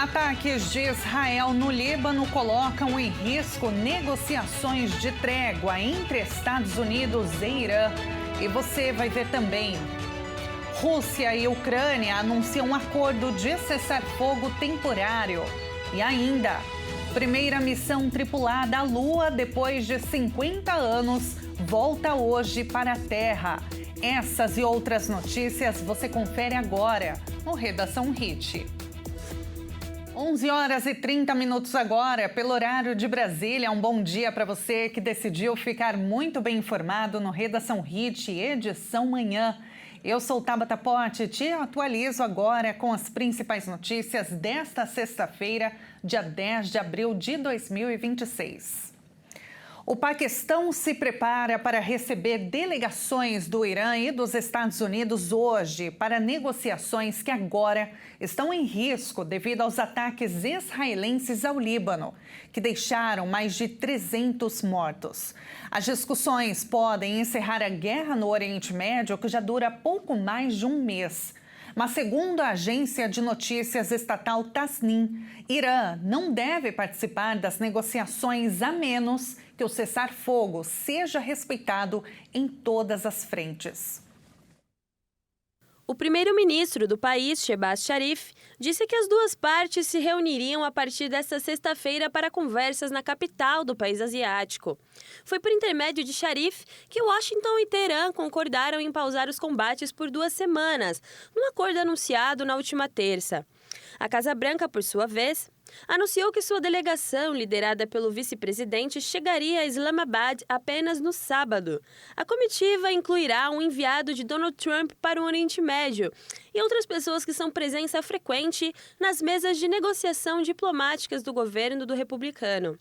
Ataques de Israel no Líbano colocam em risco negociações de trégua entre Estados Unidos e Irã. E você vai ver também. Rússia e Ucrânia anunciam um acordo de cessar-fogo temporário. E ainda, primeira missão tripulada à Lua depois de 50 anos volta hoje para a Terra. Essas e outras notícias você confere agora no Redação Hit. 11h30 agora, pelo horário de Brasília. Um bom dia para você que decidiu ficar muito bem informado no Redação Hit, edição manhã. Eu sou Tabata Pote e te atualizo agora com as principais notícias desta sexta-feira, dia 10 de abril de 2026. O Paquistão se prepara para receber delegações do Irã e dos Estados Unidos hoje para negociações que agora estão em risco devido aos ataques israelenses ao Líbano, que deixaram mais de 300 mortos. As discussões podem encerrar a guerra no Oriente Médio, que já dura pouco mais de um mês. Mas, segundo a agência de notícias estatal Tasnim, Irã não deve participar das negociações a menos que o cessar-fogo seja respeitado em todas as frentes. O primeiro-ministro do país, Shehbaz Sharif, disse que as duas partes se reuniriam a partir desta sexta-feira para conversas na capital do país asiático. Foi por intermédio de Sharif que Washington e Teherã concordaram em pausar os combates por 2 semanas, num acordo anunciado na última terça. A Casa Branca, por sua vez, anunciou que sua delegação, liderada pelo vice-presidente, chegaria a Islamabad apenas no sábado. A comitiva incluirá um enviado de Donald Trump para o Oriente Médio e outras pessoas que são presença frequente nas mesas de negociação diplomáticas do governo do republicano.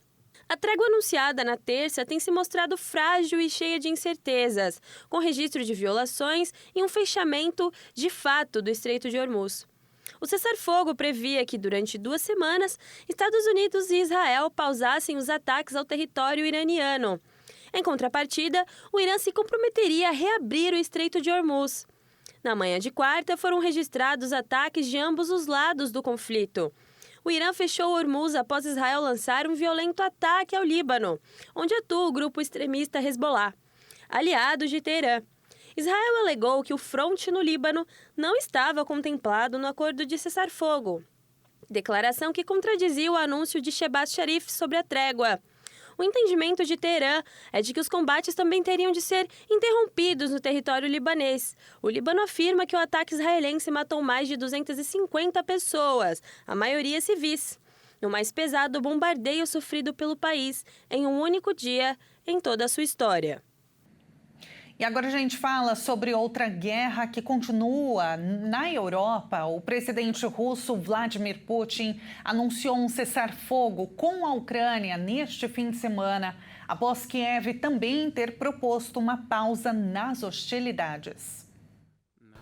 A trégua anunciada na terça tem se mostrado frágil e cheia de incertezas, com registro de violações e um fechamento de fato do Estreito de Hormuz. O cessar-fogo previa que, durante 2 semanas, Estados Unidos e Israel pausassem os ataques ao território iraniano. Em contrapartida, o Irã se comprometeria a reabrir o Estreito de Hormuz. Na manhã de quarta, foram registrados ataques de ambos os lados do conflito. O Irã fechou Hormuz após Israel lançar um violento ataque ao Líbano, onde atua o grupo extremista Hezbollah, aliado de Teherã. Israel alegou que o fronte no Líbano não estava contemplado no acordo de cessar-fogo, declaração que contradizia o anúncio de Shehbaz Sharif sobre a trégua. O entendimento de Teherã é de que os combates também teriam de ser interrompidos no território libanês. O Líbano afirma que o ataque israelense matou mais de 250 pessoas, a maioria civis, no mais pesado bombardeio sofrido pelo país em um único dia em toda a sua história. E agora a gente fala sobre outra guerra que continua na Europa. O presidente russo Vladimir Putin anunciou um cessar-fogo com a Ucrânia neste fim de semana, após Kiev também ter proposto uma pausa nas hostilidades.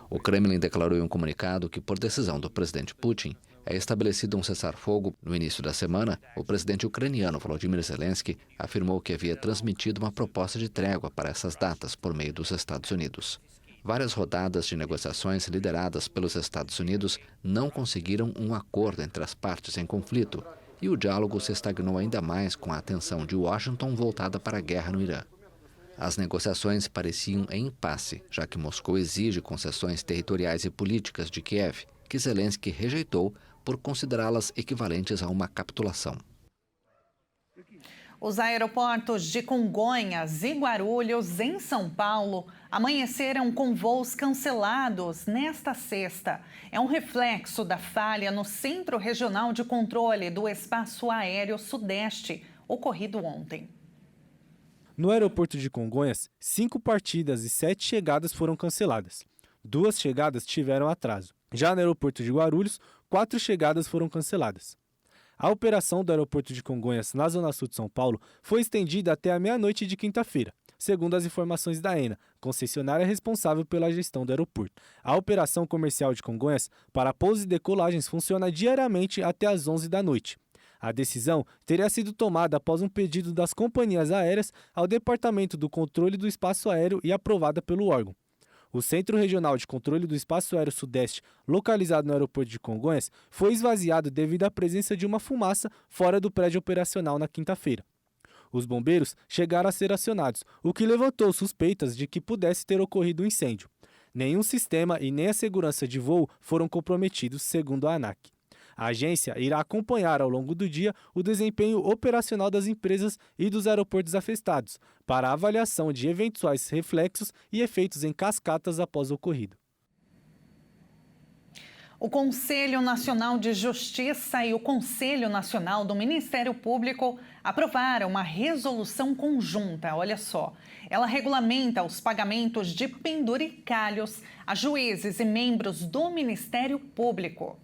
O Kremlin declarou em um comunicado que, por decisão do presidente Putin, é estabelecido um cessar-fogo. No início da semana, o presidente ucraniano Volodymyr Zelensky afirmou que havia transmitido uma proposta de trégua para essas datas por meio dos Estados Unidos. Várias rodadas de negociações lideradas pelos Estados Unidos não conseguiram um acordo entre as partes em conflito, e o diálogo se estagnou ainda mais com a atenção de Washington voltada para a guerra no Irã. As negociações pareciam em impasse, já que Moscou exige concessões territoriais e políticas de Kiev, que Zelensky rejeitou por considerá-las equivalentes a uma capitulação. Os aeroportos de Congonhas e Guarulhos, em São Paulo, amanheceram com voos cancelados nesta sexta. É um reflexo da falha no Centro Regional de Controle do Espaço Aéreo Sudeste, ocorrido ontem. No aeroporto de Congonhas, 5 partidas e 7 chegadas foram canceladas. 2 chegadas tiveram atraso. Já no aeroporto de Guarulhos, 4 chegadas foram canceladas. A operação do aeroporto de Congonhas, na Zona Sul de São Paulo, foi estendida até a meia-noite de quinta-feira, segundo as informações da ANA, concessionária responsável pela gestão do aeroporto. A operação comercial de Congonhas para pousos e decolagens funciona diariamente até às 11 da noite. A decisão teria sido tomada após um pedido das companhias aéreas ao Departamento do Controle do Espaço Aéreo e aprovada pelo órgão. O Centro Regional de Controle do Espaço Aéreo Sudeste, localizado no aeroporto de Congonhas, foi esvaziado devido à presença de uma fumaça fora do prédio operacional na quinta-feira. Os bombeiros chegaram a ser acionados, o que levantou suspeitas de que pudesse ter ocorrido um incêndio. Nenhum sistema e nem a segurança de voo foram comprometidos, segundo a ANAC. A agência irá acompanhar ao longo do dia o desempenho operacional das empresas e dos aeroportos afetados, para a avaliação de eventuais reflexos e efeitos em cascatas após o ocorrido. O Conselho Nacional de Justiça e o Conselho Nacional do Ministério Público aprovaram uma resolução conjunta. Olha só, ela regulamenta os pagamentos de penduricalhos a juízes e membros do Ministério Público.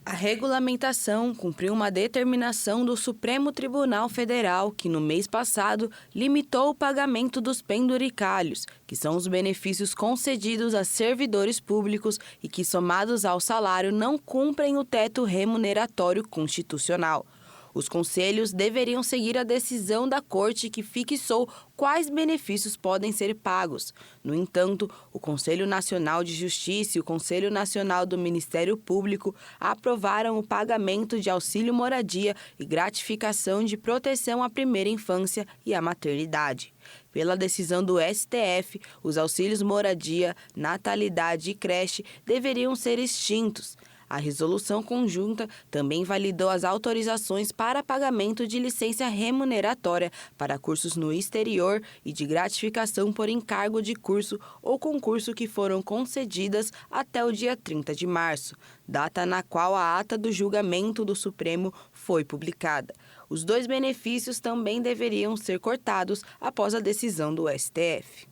A regulamentação cumpriu uma determinação do Supremo Tribunal Federal que, no mês passado, limitou o pagamento dos penduricalhos, que são os benefícios concedidos a servidores públicos e que, somados ao salário, não cumprem o teto remuneratório constitucional. Os conselhos deveriam seguir a decisão da Corte que fixou quais benefícios podem ser pagos. No entanto, o Conselho Nacional de Justiça e o Conselho Nacional do Ministério Público aprovaram o pagamento de auxílio moradia e gratificação de proteção à primeira infância e à maternidade. Pela decisão do STF, os auxílios moradia, natalidade e creche deveriam ser extintos. A resolução conjunta também validou as autorizações para pagamento de licença remuneratória para cursos no exterior e de gratificação por encargo de curso ou concurso que foram concedidas até o dia 30 de março, data na qual a ata do julgamento do Supremo foi publicada. Os dois benefícios também deveriam ser cortados após a decisão do STF.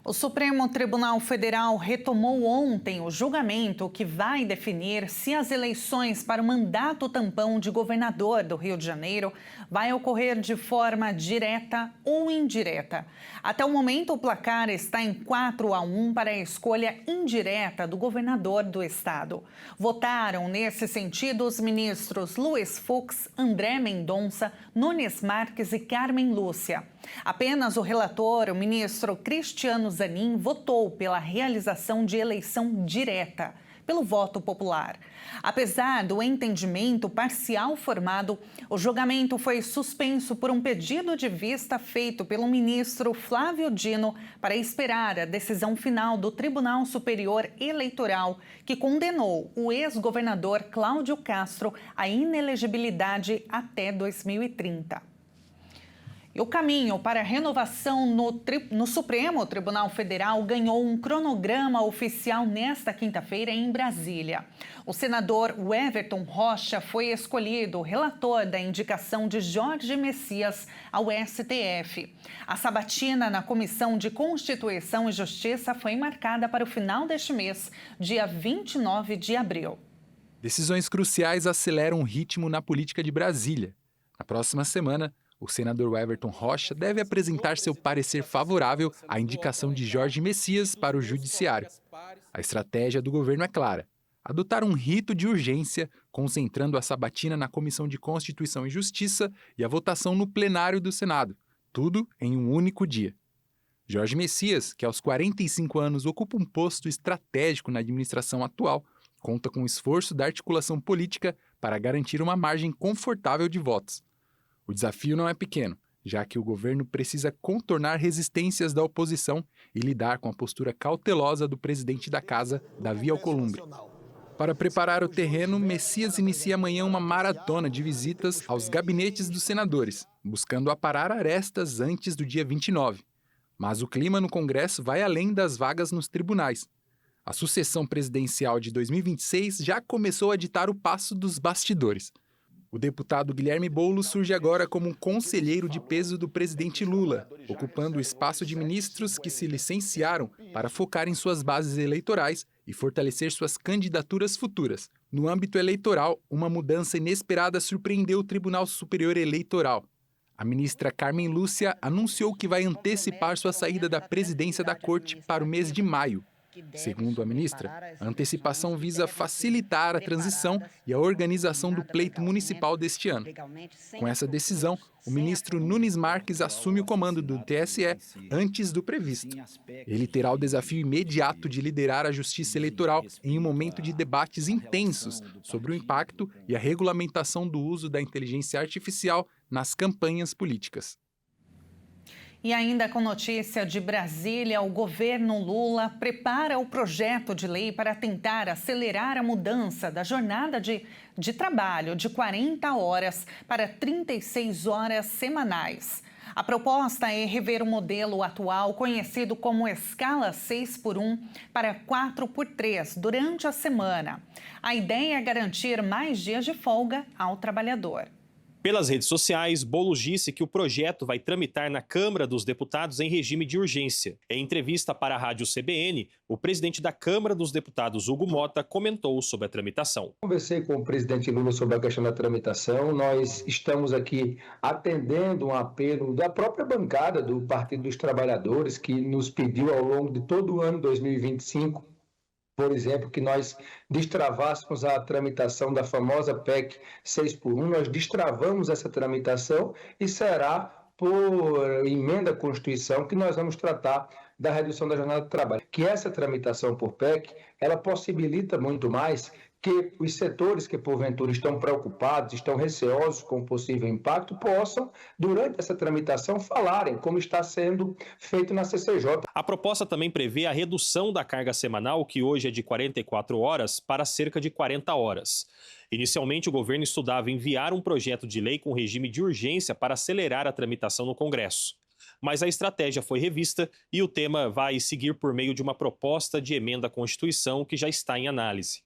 O Supremo Tribunal Federal retomou ontem o julgamento que vai definir se as eleições para o mandato tampão de governador do Rio de Janeiro vai ocorrer de forma direta ou indireta. Até o momento, o placar está em 4-1 para a escolha indireta do governador do estado. Votaram nesse sentido os ministros Luiz Fux, André Mendonça, Nunes Marques e Carmen Lúcia. Apenas o relator, o ministro Cristiano Zanin, votou pela realização de eleição direta, pelo voto popular. Apesar do entendimento parcial formado, o julgamento foi suspenso por um pedido de vista feito pelo ministro Flávio Dino para esperar a decisão final do Tribunal Superior Eleitoral, que condenou o ex-governador Cláudio Castro à inelegibilidade até 2030. E o caminho para a renovação no Supremo Tribunal Federal ganhou um cronograma oficial nesta quinta-feira em Brasília. O senador Everton Rocha foi escolhido relator da indicação de Jorge Messias ao STF. A sabatina na Comissão de Constituição e Justiça foi marcada para o final deste mês, dia 29 de abril. Decisões cruciais aceleram o ritmo na política de Brasília. Na próxima semana, o senador Everton Rocha deve apresentar seu parecer favorável à indicação de Jorge Messias para o Judiciário. A estratégia do governo é clara: adotar um rito de urgência, concentrando a sabatina na Comissão de Constituição e Justiça e a votação no plenário do Senado, tudo em um único dia. Jorge Messias, que aos 45 anos ocupa um posto estratégico na administração atual, conta com o esforço da articulação política para garantir uma margem confortável de votos. O desafio não é pequeno, já que o governo precisa contornar resistências da oposição e lidar com a postura cautelosa do presidente da casa, Davi Alcolumbre. Para preparar o terreno, Messias inicia amanhã uma maratona de visitas aos gabinetes dos senadores, buscando aparar arestas antes do dia 29. Mas o clima no Congresso vai além das vagas nos tribunais. A sucessão presidencial de 2026 já começou a ditar o passo dos bastidores. O deputado Guilherme Boulos surge agora como um conselheiro de peso do presidente Lula, ocupando o espaço de ministros que se licenciaram para focar em suas bases eleitorais e fortalecer suas candidaturas futuras. No âmbito eleitoral, uma mudança inesperada surpreendeu o Tribunal Superior Eleitoral. A ministra Carmen Lúcia anunciou que vai antecipar sua saída da presidência da Corte para o mês de maio. Segundo a ministra, a antecipação visa facilitar a transição e a organização do pleito municipal deste ano. Com essa decisão, o ministro Nunes Marques assume o comando do TSE antes do previsto. Ele terá o desafio imediato de liderar a justiça eleitoral em um momento de debates intensos sobre o impacto e a regulamentação do uso da inteligência artificial nas campanhas políticas. E ainda com notícia de Brasília, o governo Lula prepara o projeto de lei para tentar acelerar a mudança da jornada de trabalho de 40 horas para 36 horas semanais. A proposta é rever o modelo atual, conhecido como escala 6x1, para 4x3 durante a semana. A ideia é garantir mais dias de folga ao trabalhador. Pelas redes sociais, Boulos disse que o projeto vai tramitar na Câmara dos Deputados em regime de urgência. Em entrevista para a rádio CBN, o presidente da Câmara dos Deputados, Hugo Mota, comentou sobre a tramitação. Conversei com o presidente Lula sobre a questão da tramitação. Nós estamos aqui atendendo um apelo da própria bancada do Partido dos Trabalhadores, que nos pediu ao longo de todo o ano 2025, por exemplo, que nós destravássemos a tramitação da famosa PEC 6x1, nós destravamos essa tramitação e será por emenda à Constituição que nós vamos tratar da redução da jornada de trabalho. Que essa tramitação por PEC, ela possibilita muito mais que os setores que, porventura, estão preocupados, estão receosos com o possível impacto, possam, durante essa tramitação, falarem como está sendo feito na CCJ. A proposta também prevê a redução da carga semanal, que hoje é de 44 horas, para cerca de 40 horas. Inicialmente, o governo estudava enviar um projeto de lei com regime de urgência para acelerar a tramitação no Congresso. Mas a estratégia foi revista e o tema vai seguir por meio de uma proposta de emenda à Constituição que já está em análise.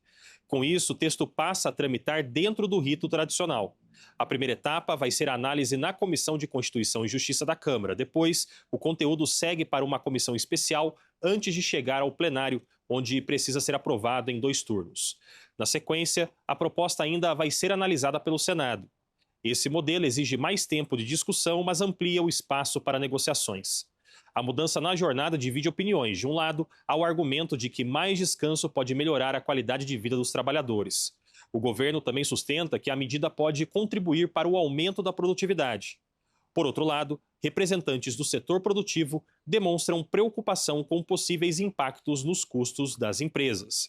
Com isso, o texto passa a tramitar dentro do rito tradicional. A primeira etapa vai ser a análise na Comissão de Constituição e Justiça da Câmara. Depois, o conteúdo segue para uma comissão especial antes de chegar ao plenário, onde precisa ser aprovado em 2 turnos. Na sequência, a proposta ainda vai ser analisada pelo Senado. Esse modelo exige mais tempo de discussão, mas amplia o espaço para negociações. A mudança na jornada divide opiniões. De um lado, há o argumento de que mais descanso pode melhorar a qualidade de vida dos trabalhadores. O governo também sustenta que a medida pode contribuir para o aumento da produtividade. Por outro lado, representantes do setor produtivo demonstram preocupação com possíveis impactos nos custos das empresas.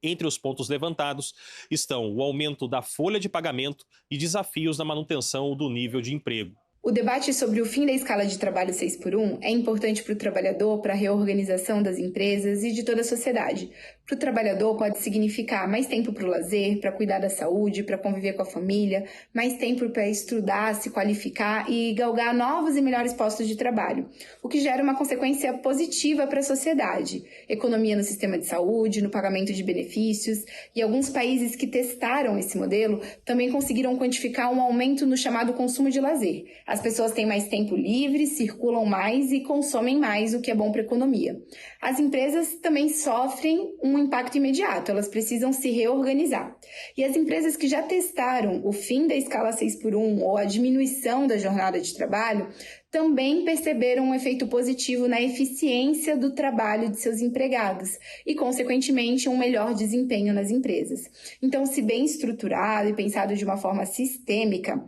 Entre os pontos levantados estão o aumento da folha de pagamento e desafios na manutenção do nível de emprego. O debate sobre o fim da escala de trabalho 6x1 é importante para o trabalhador, para a reorganização das empresas e de toda a sociedade. Para o trabalhador pode significar mais tempo para o lazer, para cuidar da saúde, para conviver com a família, mais tempo para estudar, se qualificar e galgar novos e melhores postos de trabalho, o que gera uma consequência positiva para a sociedade. Economia no sistema de saúde, no pagamento de benefícios, e alguns países que testaram esse modelo também conseguiram quantificar um aumento no chamado consumo de lazer. As pessoas têm mais tempo livre, circulam mais e consomem mais, o que é bom para a economia. As empresas também sofrem um impacto imediato, elas precisam se reorganizar. E as empresas que já testaram o fim da escala 6x1 ou a diminuição da jornada de trabalho também perceberam um efeito positivo na eficiência do trabalho de seus empregados e, consequentemente, um melhor desempenho nas empresas. Então, se bem estruturado e pensado de uma forma sistêmica,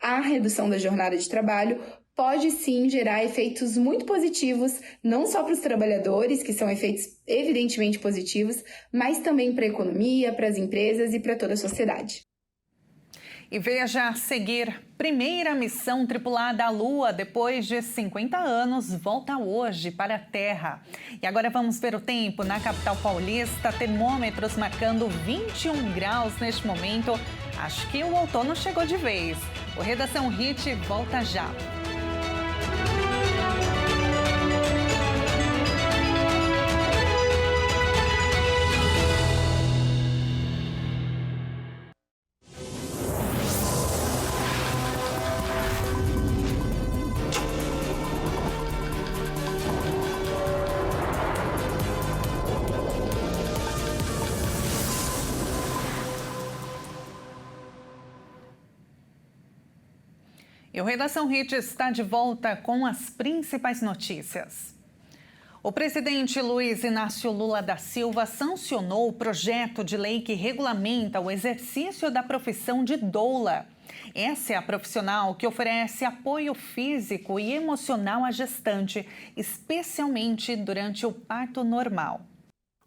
a redução da jornada de trabalho pode sim gerar efeitos muito positivos, não só para os trabalhadores, que são efeitos evidentemente positivos, mas também para a economia, para as empresas e para toda a sociedade. E veja a seguir, primeira missão tripulada à Lua depois de 50 anos volta hoje para a Terra. E agora vamos ver o tempo na capital paulista, termômetros marcando 21 graus neste momento. Acho que o outono chegou de vez. O Redação Hit volta já. E o Redação Hit está de volta com as principais notícias. O presidente Luiz Inácio Lula da Silva sancionou o projeto de lei que regulamenta o exercício da profissão de doula. Essa é a profissional que oferece apoio físico e emocional à gestante, especialmente durante o parto normal.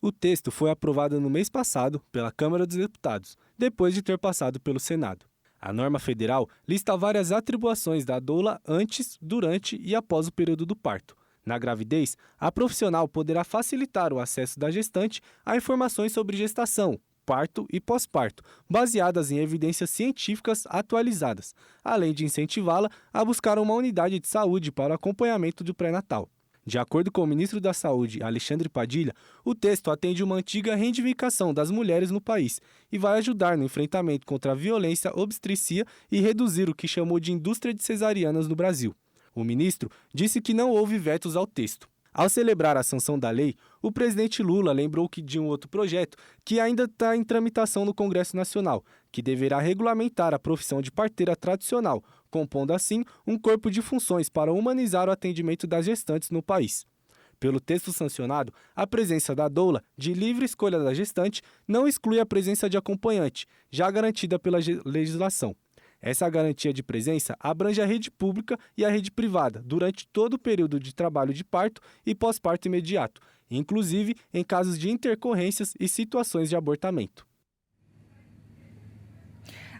O texto foi aprovado no mês passado pela Câmara dos Deputados, depois de ter passado pelo Senado. A norma federal lista várias atribuições da doula antes, durante e após o período do parto. Na gravidez, a profissional poderá facilitar o acesso da gestante a informações sobre gestação, parto e pós-parto, baseadas em evidências científicas atualizadas, além de incentivá-la a buscar uma unidade de saúde para o acompanhamento do pré-natal. De acordo com o ministro da Saúde, Alexandre Padilha, o texto atende uma antiga reivindicação das mulheres no país e vai ajudar no enfrentamento contra a violência obstetrícia e reduzir o que chamou de indústria de cesarianas no Brasil. O ministro disse que não houve vetos ao texto. Ao celebrar a sanção da lei, o presidente Lula lembrou que de um outro projeto que ainda está em tramitação no Congresso Nacional, que deverá regulamentar a profissão de parteira tradicional, compondo assim um corpo de funções para humanizar o atendimento das gestantes no país. Pelo texto sancionado, a presença da doula, de livre escolha da gestante, não exclui a presença de acompanhante, já garantida pela legislação. Essa garantia de presença abrange a rede pública e a rede privada durante todo o período de trabalho de parto e pós-parto imediato, inclusive em casos de intercorrências e situações de abortamento.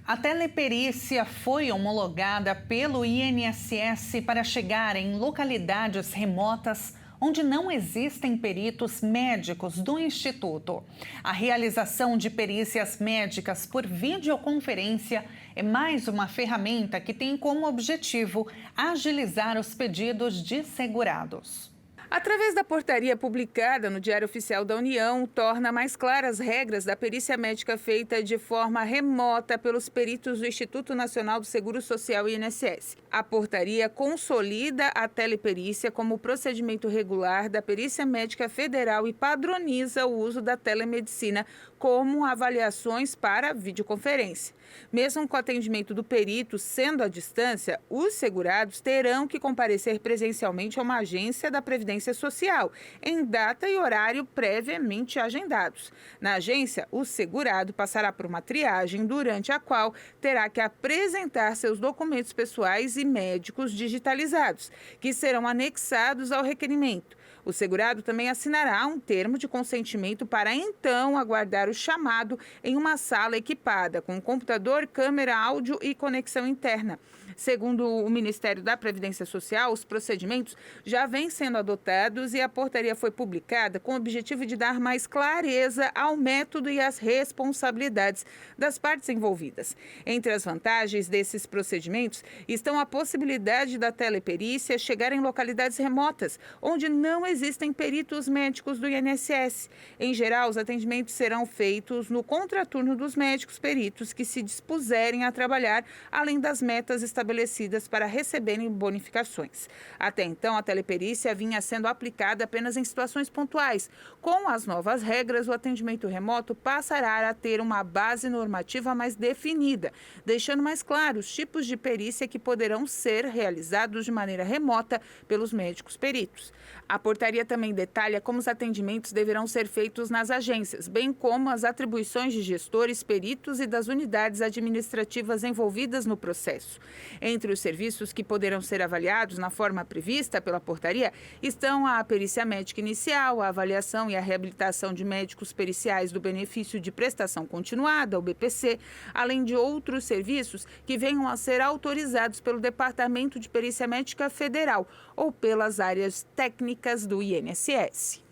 A teleperícia foi homologada pelo INSS para chegar em localidades remotas onde não existem peritos médicos do Instituto. A realização de perícias médicas por videoconferência é mais uma ferramenta que tem como objetivo agilizar os pedidos de segurados. Através da portaria publicada no Diário Oficial da União, torna mais claras as regras da perícia médica feita de forma remota pelos peritos do Instituto Nacional do Seguro Social INSS. A portaria consolida a teleperícia como procedimento regular da Perícia Médica Federal e padroniza o uso da telemedicina como avaliações para videoconferência. Mesmo com o atendimento do perito sendo à distância, os segurados terão que comparecer presencialmente a uma agência da Previdência Social, em data e horário previamente agendados. Na agência, o segurado passará por uma triagem, durante a qual terá que apresentar seus documentos pessoais e médicos digitalizados, que serão anexados ao requerimento. O segurado também assinará um termo de consentimento para então aguardar o chamado em uma sala equipada com computador, câmera, áudio e conexão interna. Segundo o Ministério da Previdência Social, os procedimentos já vêm sendo adotados e a portaria foi publicada com o objetivo de dar mais clareza ao método e às responsabilidades das partes envolvidas. Entre as vantagens desses procedimentos estão a possibilidade da teleperícia chegar em localidades remotas, onde não existem peritos médicos do INSS. Em geral, os atendimentos serão feitos no contraturno dos médicos peritos que se dispuserem a trabalhar, além das metas estabelecidas para receberem bonificações. Até então, a teleperícia vinha sendo aplicada apenas em situações pontuais. Com as novas regras, o atendimento remoto passará a ter uma base normativa mais definida, deixando mais claro os tipos de perícia que poderão ser realizados de maneira remota pelos médicos peritos. A portaria também detalha como os atendimentos deverão ser feitos nas agências, bem como as atribuições de gestores, peritos e das unidades administrativas envolvidas no processo. Entre os serviços que poderão ser avaliados na forma prevista pela portaria estão a perícia médica inicial, a avaliação e a reabilitação de médicos periciais do benefício de prestação continuada, o BPC, além de outros serviços que venham a ser autorizados pelo Departamento de Perícia Médica Federal ou pelas áreas técnicas do INSS.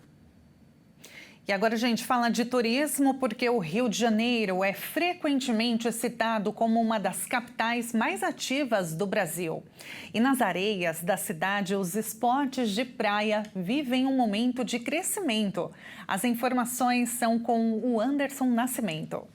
E agora a gente fala de turismo porque o Rio de Janeiro é frequentemente citado como uma das capitais mais ativas do Brasil. E nas areias da cidade, os esportes de praia vivem um momento de crescimento. As informações são com o Anderson Nascimento.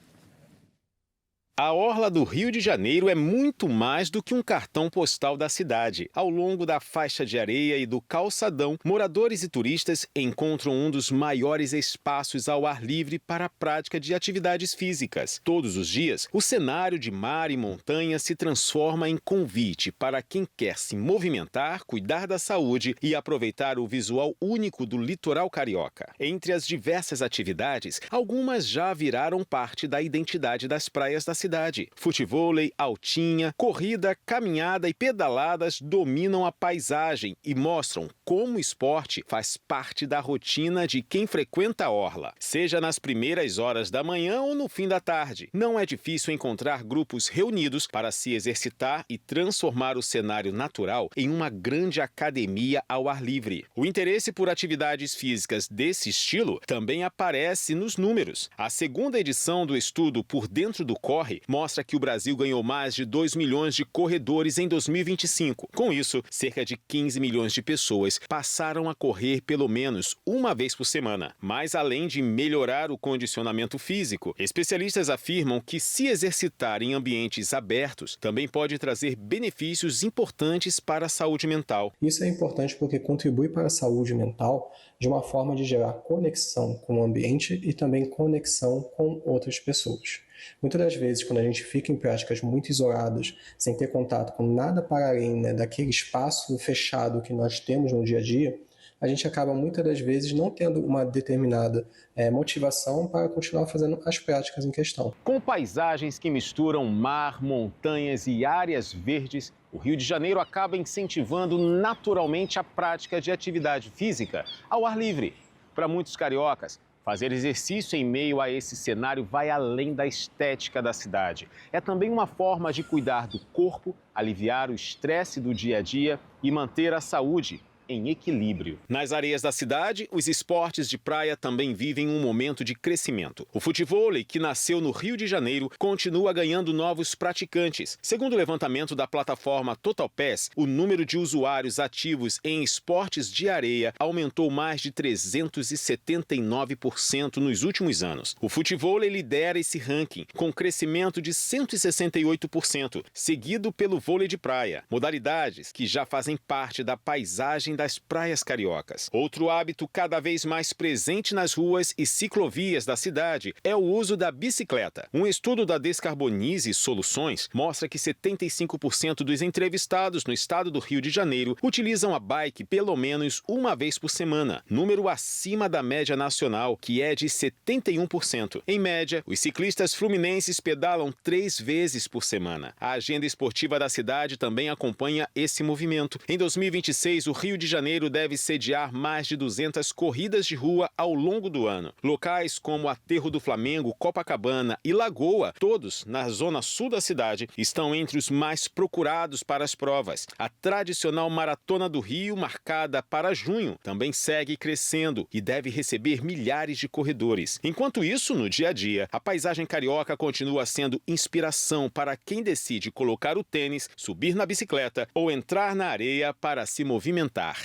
A orla do Rio de Janeiro é muito mais do que um cartão postal da cidade. Ao longo da faixa de areia e do calçadão, moradores e turistas encontram um dos maiores espaços ao ar livre para a prática de atividades físicas. Todos os dias, o cenário de mar e montanha se transforma em convite para quem quer se movimentar, cuidar da saúde e aproveitar o visual único do litoral carioca. Entre as diversas atividades, algumas já viraram parte da identidade das praias da cidade. Futevôlei, altinha, corrida, caminhada e pedaladas dominam a paisagem e mostram como o esporte faz parte da rotina de quem frequenta a orla, seja nas primeiras horas da manhã ou no fim da tarde. Não é difícil encontrar grupos reunidos para se exercitar e transformar o cenário natural em uma grande academia ao ar livre. O interesse por atividades físicas desse estilo também aparece nos números. A segunda edição do estudo Por Dentro do Corre mostra que o Brasil ganhou mais de 2 milhões de corredores em 2025. Com isso, cerca de 15 milhões de pessoas passaram a correr pelo menos uma vez por semana. Mas além de melhorar o condicionamento físico, especialistas afirmam que se exercitar em ambientes abertos também pode trazer benefícios importantes para a saúde mental. Isso é importante porque contribui para a saúde mental de uma forma de gerar conexão com o ambiente e também conexão com outras pessoas. Muitas das vezes, quando a gente fica em práticas muito isoladas, sem ter contato com nada para além, daquele espaço fechado que nós temos no dia a dia, a gente acaba muitas das vezes não tendo uma determinada motivação para continuar fazendo as práticas em questão. Com paisagens que misturam mar, montanhas e áreas verdes, o Rio de Janeiro acaba incentivando naturalmente a prática de atividade física ao ar livre. Para muitos cariocas, fazer exercício em meio a esse cenário vai além da estética da cidade. É também uma forma de cuidar do corpo, aliviar o estresse do dia a dia e manter a saúde em equilíbrio. Nas areias da cidade, os esportes de praia também vivem um momento de crescimento. O futevôlei, que nasceu no Rio de Janeiro, continua ganhando novos praticantes. Segundo o levantamento da plataforma TotalPass, o número de usuários ativos em esportes de areia aumentou mais de 379% nos últimos anos. O futevôlei lidera esse ranking, com crescimento de 168%, seguido pelo vôlei de praia, modalidades que já fazem parte da paisagem das praias cariocas. Outro hábito cada vez mais presente nas ruas e ciclovias da cidade é o uso da bicicleta. Um estudo da Descarbonize Soluções mostra que 75% dos entrevistados no estado do Rio de Janeiro utilizam a bike pelo menos uma vez por semana, número acima da média nacional, que é de 71%. Em média, os ciclistas fluminenses pedalam 3 vezes por semana. A agenda esportiva da cidade também acompanha esse movimento. Em 2026, o Rio de Janeiro deve sediar mais de 200 corridas de rua ao longo do ano. Locais como Aterro do Flamengo, Copacabana e Lagoa, todos na zona sul da cidade, estão entre os mais procurados para as provas. A tradicional Maratona do Rio, marcada para junho, também segue crescendo e deve receber milhares de corredores. Enquanto isso, no dia a dia, a paisagem carioca continua sendo inspiração para quem decide colocar o tênis, subir na bicicleta ou entrar na areia para se movimentar.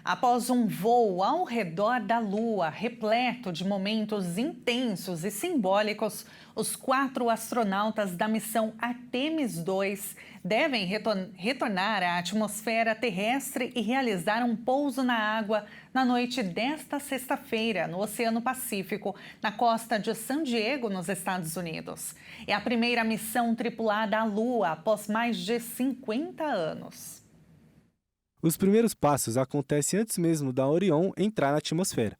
Após um voo ao redor da Lua, repleto de momentos intensos e simbólicos, os 4 astronautas da missão Artemis II devem retornar à atmosfera terrestre e realizar um pouso na água na noite desta sexta-feira, no Oceano Pacífico, na costa de San Diego, nos Estados Unidos. É a primeira missão tripulada à Lua após mais de 50 anos. Os primeiros passos acontecem antes mesmo da Orion entrar na atmosfera.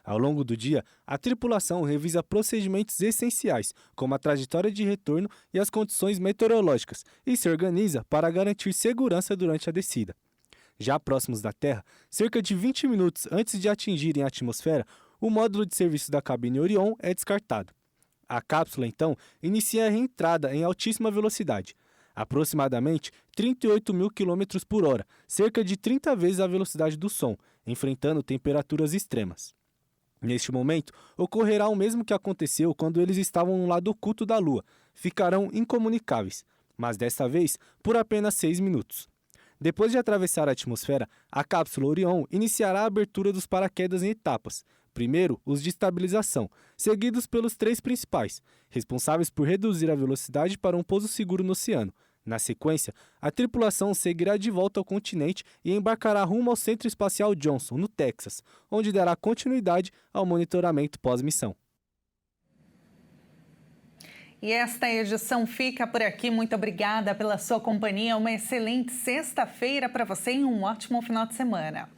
Ao longo do dia, a tripulação revisa procedimentos essenciais, como a trajetória de retorno e as condições meteorológicas, e se organiza para garantir segurança durante a descida. Já próximos da Terra, cerca de 20 minutos antes de atingirem a atmosfera, o módulo de serviço da cabine Orion é descartado. A cápsula, então, inicia a reentrada em altíssima velocidade, aproximadamente 38 mil km por hora, cerca de 30 vezes a velocidade do som, enfrentando temperaturas extremas. Neste momento, ocorrerá o mesmo que aconteceu quando eles estavam no lado oculto da Lua. Ficarão incomunicáveis, mas desta vez por apenas 6 minutos. Depois de atravessar a atmosfera, a cápsula Orion iniciará a abertura dos paraquedas em etapas. primeiro, os de estabilização, seguidos pelos 3 principais, responsáveis por reduzir a velocidade para um pouso seguro no oceano. Na sequência, a tripulação seguirá de volta ao continente e embarcará rumo ao Centro Espacial Johnson, no Texas, onde dará continuidade ao monitoramento pós-missão. E esta edição fica por aqui. Muito obrigada pela sua companhia. Uma excelente sexta-feira para você e um ótimo final de semana.